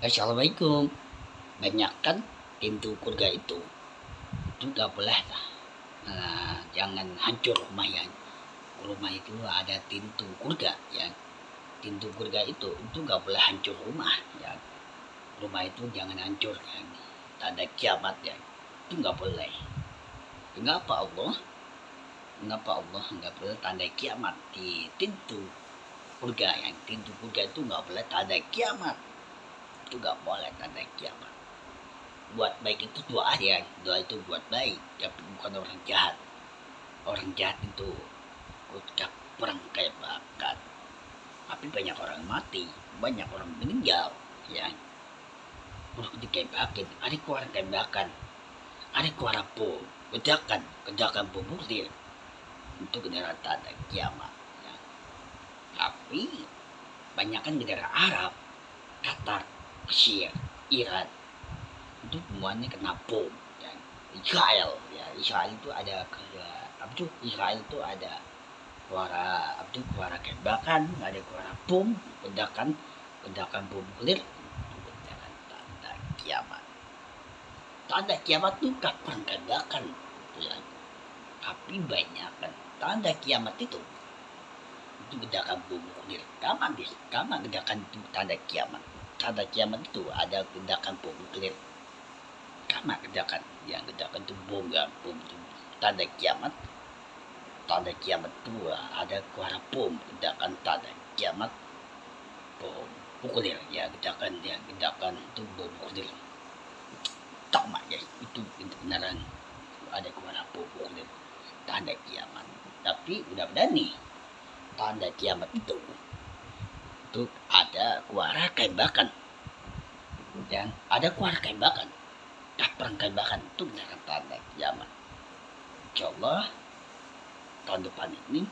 Assalamualaikum. Banyak kan pintu surga itu nggak boleh lah. Jangan hancur rumah ya. Rumah itu ada pintu surga ya. Pintu surga itu nggak boleh hancur rumah ya. Rumah itu jangan hancur ya. Tanda kiamat ya. Itu nggak boleh. Mengapa Allah nggak boleh tanda kiamat di pintu surga ya. Pintu surga itu nggak boleh tanda kiamat. Itu nggak boleh tanda kiamat. Buat baik itu doa ya, doa itu buat baik, tapi bukan orang jahat. Orang jahat itu ucap perang kayak bakat, tapi banyak orang mati, banyak orang meninggal ya. Udah ditembakin, ada keluar tembakan, ada keluar bom, kedakan bom nuklir untuk kendaraan tanda kiamat ya. Tapi banyak kan negara Arab, Qatar, Mesir, Iran itu semuanya kena bom ya. Israel itu ada Israel itu ada keluar tembakan, ada keluar bom, ledakan bom nuklir, ledakan tanda kiamat. Tanda kiamat itu kapan tembakan ya. Tapi banyak kan tanda kiamat itu ledakan bom nuklir. Kapan ledakan itu tanda kiamat? Tanda kiamat itu ada ledakan bom nuklir. Karena ledakan itu bom itu tanda kiamat. Tanda kiamat itu ada keluar bom, ledakan tanda kiamat, bom nuklir ya, ledakan itu bom nuklir. Sama ya, itu benaran ada keluar bom nuklir, tanda kiamat. Tapi mudah-mudahan nih tanda kiamat itu ada keluar tembakan dan ada keluar tembakan, kapan tembakan itu benar tanda kiamat. Insyaallah tahun depan ini,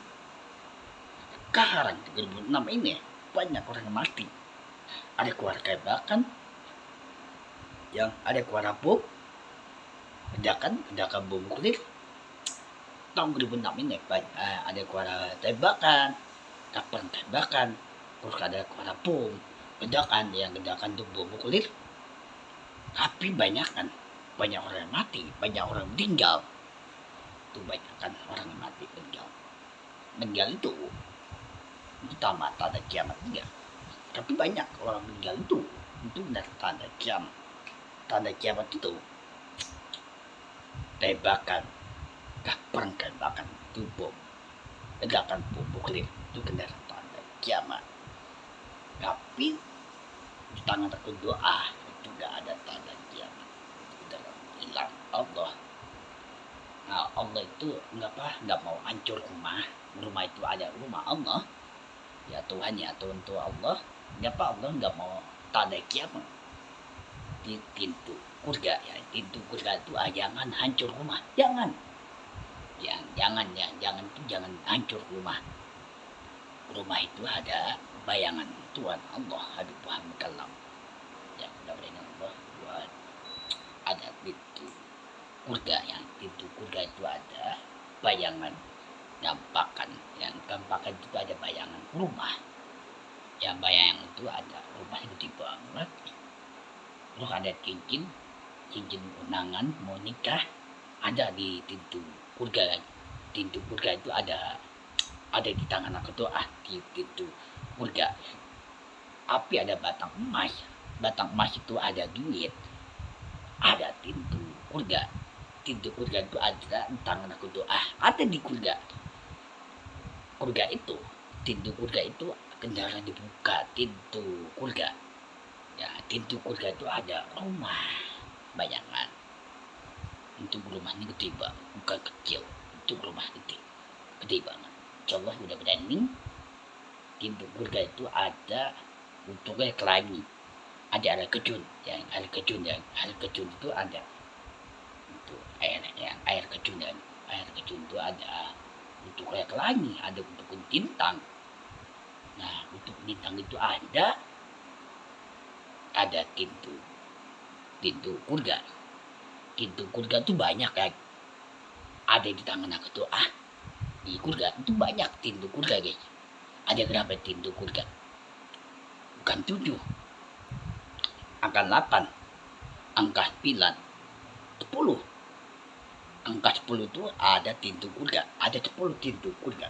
sekarang 2006 ini banyak orang mati, ada keluar tembakan, yang ada keluar bom, ledakan bom nuklir. Tahun 2006 ini ada keluar tembakan, kapan tembakan, terus ada keluar bom, ledakan itu bom nuklir. Tapi banyak orang mati, banyak orang meninggal. Itu banyak kan orang yang mati, meninggal itu utama tanda kiamat enggak. Tapi banyak orang meninggal itu benar tanda kiamat. Tanda kiamat itu tembakan, kapan tembakan itu bom, ledakan bom nuklir, itu benar tanda kiamat. Tapi di tangan aku doa itu gak ada tanda kiamat, itu udah hilang Allah. Nah, Allah itu nggak mau hancur rumah itu ada rumah Allah ya, Tuhan tuh Allah. Kenapa Allah nggak mau tanda kiamat di pintu surga ya? Pintu surga itu jangan hancur rumah, jangan hancur rumah itu ada bayangan Tuhan Allah Habib Muhammad Kalam ya. Mudah-mudahan Allah buat ada pintu surga, yang pintu surga itu ada bayangan gampakan, yang gampakan itu ada bayangan rumah, yang bayangan itu ada rumah gede banget, terus ada cincin undangan mau nikah ada di pintu surga. Pintu surga itu ada di tangan aku doa di pintu surga. Api ada batang emas itu ada duit, ada pintu surga. Pintu surga itu ada di tangan aku doa, ada di surga itu. Pintu surga itu kendaraan dibuka, pintu surga ya. Pintu surga itu ada rumah, bayangan. Itu rumahnya gede banget, bukan kecil, itu rumah gede banget. Insyaallah mudah-mudahan ini pintu surga itu ada untuknya kelangi, ada air kejun itu ada itu enaknya terjun, dan air terjun itu ada untuk kayak langit, ada untuk bintang. Nah, untuk bintang itu ada pintu surga. Pintu surga itu banyak kan, ada di tangan aku tuh. Di surga itu banyak pintu surga guys. Ada berapa pintu surga? Bukan 7, angka 8, angka 9, 10. Angka 10 itu ada pintu surga, ada 10 pintu surga.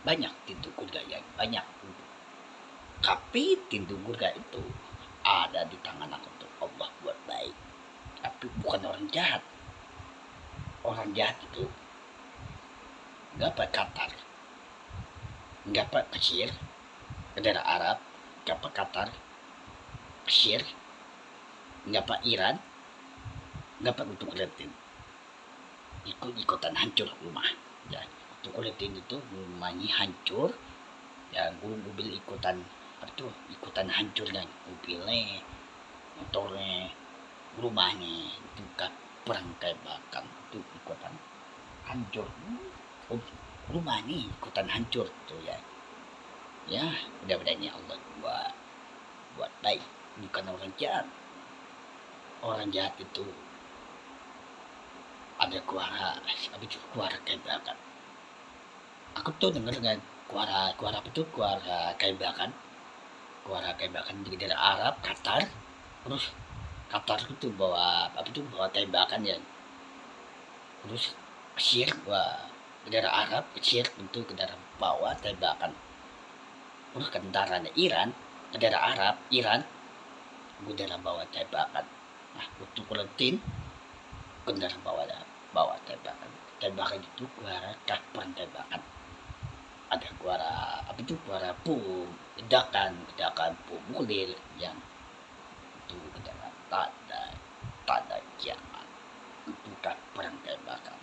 Banyak pintu surga ya, banyak. Tapi pintu surga itu ada di tangan aku tuh. Allah buat baik, tapi bukan orang jahat. Orang jahat itu nggak pakai Qatar, nggak pakai Mesir, ke daerah Arab, nggak pakai Qatar, Mesir, nggak pakai Iran, nggak pakai untuk Latin. Ikut-ikutan hancur rumah. Ya, untuk Latin itu rumahnya hancur. Ya, mobil ikutan hancur kan, mobilnya, motornya, rumahnya itu kan perangkai bakal itu ikutan hancur. Rumah nih ikutan hancur tuh ya. Ya, mudah-mudahan Allah buat baik, bukan orang jahat. Orang jahat itu ada kuara kebakan. Aku tuh dengar dengan kuara kebakan. Kuara kebakan di daerah Arab, Qatar. Terus Qatar itu bawa tembakan ya. Terus Mesir ke daerah Arab, Mesir itu ke daerah bawah tembakan. Terus kendaraan Iran ke daerah Arab, Iran ke daerah bawah tembakan. Nah, untuk Palestina kendaraan bawah tembakan. Tembakan itu kuara kapan tembakan. Ada kuara bom, ledakan bom nuklir yang itu dengan tanda kiamat. Itu kan perang tembakan.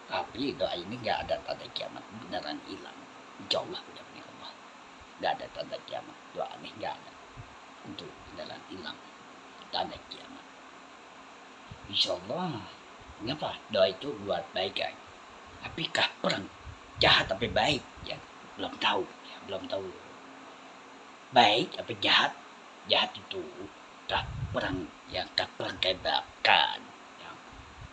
Tapi doa ini nggak ada tanda kiamat, beneran hilang. Insya Allah benar-benar Allah. Nggak ada tanda kiamat, doa ini nggak ada. Untuk beneran hilang tanda kiamat. Insya Allah. Kenapa? Doa itu buat baik kan. Tapi kah perang jahat tapi baik? Ya belum tahu. Baik apa jahat? Jahat itu kah perang tembakan. Yang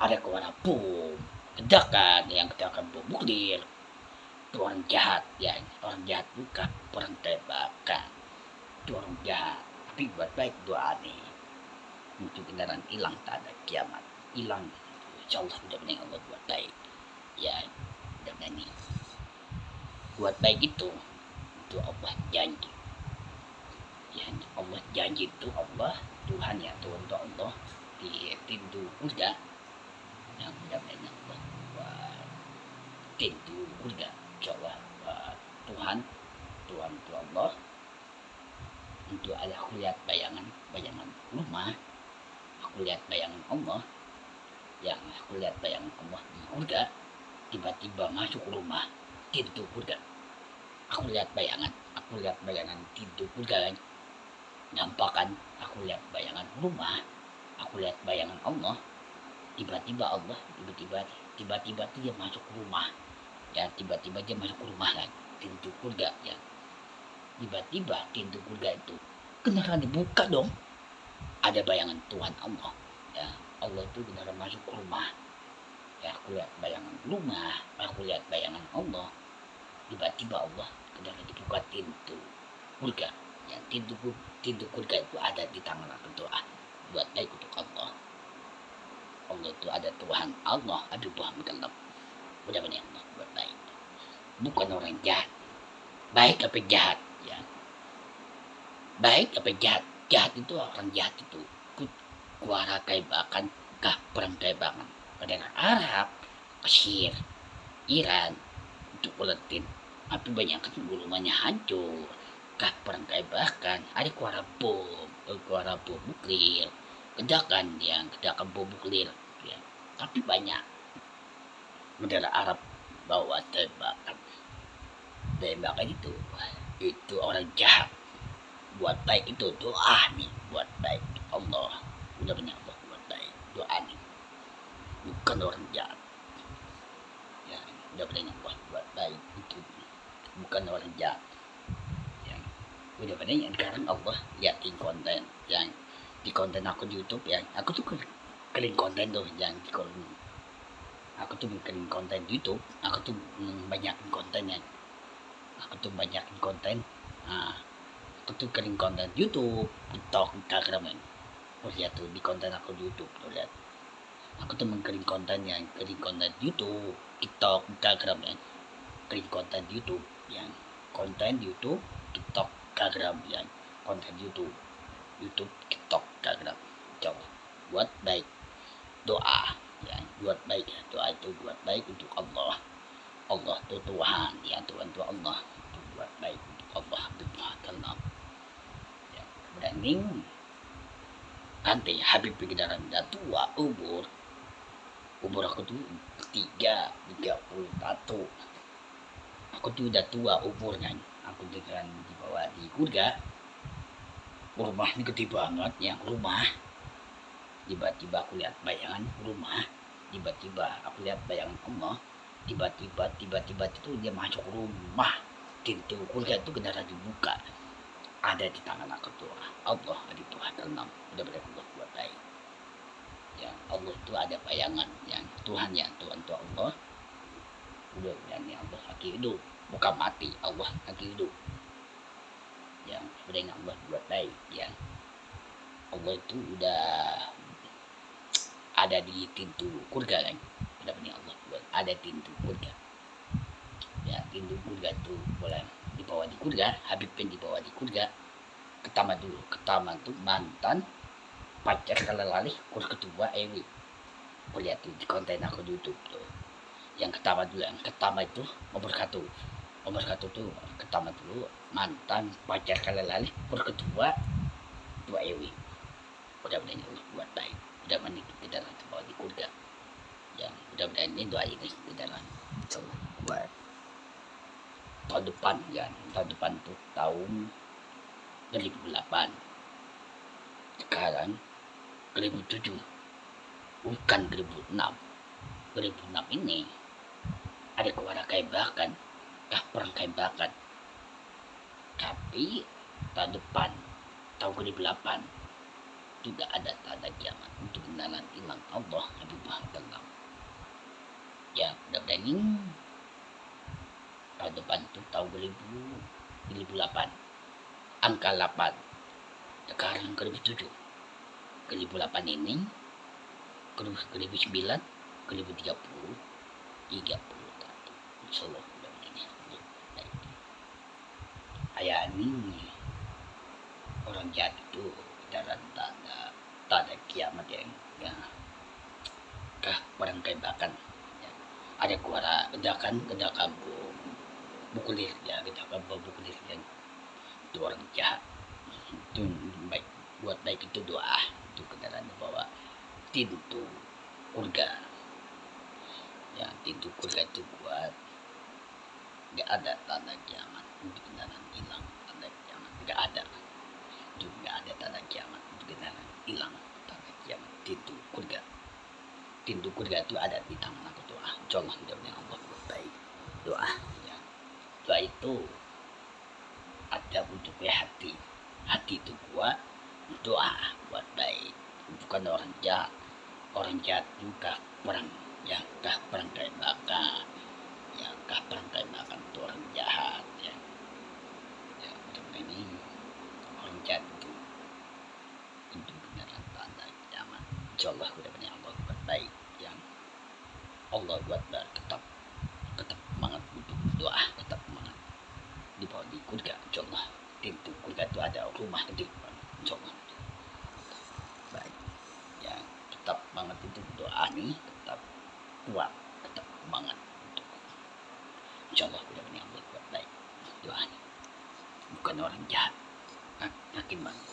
ada kuara bom, ledakan bom nuklir. Itu orang jahat ya. Orang jahat bukan perang tembakan. Itu orang jahat. Tapi buat baik doa nih. Untuk kendaraan hilang tanda kiamat, hilang. Insyaallah mudah-mudahan Allah buat baik. Ya, mudah-mudahan nih. Buat baik itu Allah janji. Ya, Allah janji itu Allah Tuhan ya, Tuhan itu Allah di pintu surga. Yang mudah-mudahan Allah buat pintu surga. Insyaallah Tuhan itu Allah. Untuk aku lihat bayangan rumah. Aku lihat bayangan Allah, aku lihat bayangan Allah di surga, tiba-tiba masuk rumah pintu surga. Aku lihat bayangan pintu surga, nampakan. Aku lihat bayangan rumah, aku lihat bayangan Allah, tiba-tiba dia masuk rumah, ya tiba-tiba dia masuk rumah kan, pintu surga ya. Tiba-tiba pintu surga itu beneran dibuka dong. Ada bayangan Tuhan Allah. Ya, Allah itu benar masuk ke rumah. Ya, aku lihat bayangan rumah, aku lihat bayangan Allah. Tiba-tiba Allah benar dibuka pintu surga. Ya, pintu surga itu ada di tangan aku doa. Buat baik untuk Allah. Allah itu ada Tuhan Allah, ada Tuhan gelap. Mudah-mudahan Allah buat baik. Bukan orang jahat. Baik apa jahat, ya. Baik apa jahat? Jahat itu orang jahat itu kuara tembakan kah perang tembakan pada Arab, Mesir, Iran, untuk Palestina. Tapi banyak kan rumahnya hancur kah perang tembakan. Ada kuara bom nuklir, ledakan bom nuklir. Ya. Tapi banyak negara Arab bawa tembakan itu orang jahat. Buat baik itu doa nih, buat baik Allah. Mudah-mudahan Allah buat baik doa nih. Bukan bukan orang jahat. Ya, mudah-mudahan Allah buat baik itu bukan orang jahat. Ya, mudah-mudahan sekarang Allah liatin konten yang di konten aku di YouTube ya, aku tuh kering konten tuh yang di aku tuh bikin konten di YouTube, aku tuh banyakin kontennya, aku tuh banyakin konten. Nah, aku tuh kering konten YouTube, TikTok, Instagram ya. Oh lihat tuh di konten aku di YouTube tuh lihat. Aku tuh mengkering konten yang kering konten YouTube, TikTok, Instagram ya. Kering konten YouTube yang konten YouTube, TikTok, Instagram yang konten YouTube, TikTok, Instagram. Coba buat baik doa ya, buat baik ya, doa itu buat baik untuk Allah. Allah itu Tuhan ya, Tuhan itu Allah, itu buat baik untuk Allah Subhanahu ya. Beranding nanti Habib dalam tua umur aku tuh 31, aku tuh udah tua umurnya, aku dengan dibawa di surga. Rumah ini gede banget ya, rumah tiba-tiba aku lihat bayangan rumah, tiba-tiba aku lihat bayangan Allah, tiba-tiba itu dia masuk rumah, pintu surga itu kendaraan dibuka, ada di tangan aku tuh Allah di Tuhan dalam benar-benar Allah buat baik ya. Allah itu ada bayangan yang Tuhan ya, Tuhan itu Allah, udah yang Allah lagi hidup bukan mati, Allah lagi hidup yang sebenarnya Allah buat baik ya. Allah itu udah ada di pintu surga kan, benar-benar Allah buat ada pintu surga ya. Pintu surga itu boleh dibawa di surga, Habib pun dibawa di surga. Pertama tuh mantan pacar kalelalih kurs kedua Ewi. Lihat di konten aku di YouTube tuh. Yang pertama itu nomor satu tuh pertama dulu mantan pacar kalelalih kurs kedua Ewi. Mudah-mudahan Allah buat baik, mudah-mudahan kita dalam bawa di surga ya. Mudah-mudahan ini doa ini kita dalam buat tahun depan ya. Tahun depan tuh tahun 2008, sekarang 2007 bukan 2006. 2006 ini ada keluarga tembakan, perang tembakan, tapi tahun depan tahun 2008 juga ada tanda kiamat untuk kenalan hilang Allah Subhanahu ya. Mudah-mudahan ini tahun depan itu tahun 2008 angka 8, sekarang 2007, 2008 ini 2009, 2030, 31, insyaallah mudah-mudahan ayah ini orang jahat itu dalam tanda kiamat yang ya, perang tembakan ya. Ada suara ledakan bukulir ya, ledakan bukulir yang itu orang jahat itu baik buat baik itu doa itu kendaraan bawa pintu surga ya. Pintu surga itu buat nggak ada tanda kiamat untuk kendaraan hilang, tanda kiamat nggak ada itu, nggak ada tanda kiamat untuk kendaraan hilang, tanda kiamat. Pintu surga itu ada di tangan aku doa. Insyaallah mudah-mudahan Allah buat baik doa ya. Doa itu ada untuk hati itu kuat, doa buat baik, bukan orang jahat juga perang ya, perang tembakan ya, perang tembakan itu orang jahat ya. Ya ini orang jahat itu untuk beneran tanda kiamat. Insyaallah mudah-mudahan Allah buat baik yang Allah buat tetap semangat untuk doa, tetap semangat di bawah di surga. Insyaallah pintu surga itu ada rumah gede, insyaallah baik ya. Tetap semangat untuk doa nih, tetap kuat, tetap semangat untuk insyaallah mudah-mudahan Allah buat baik doanya, bukan orang jahat. Yakin banget.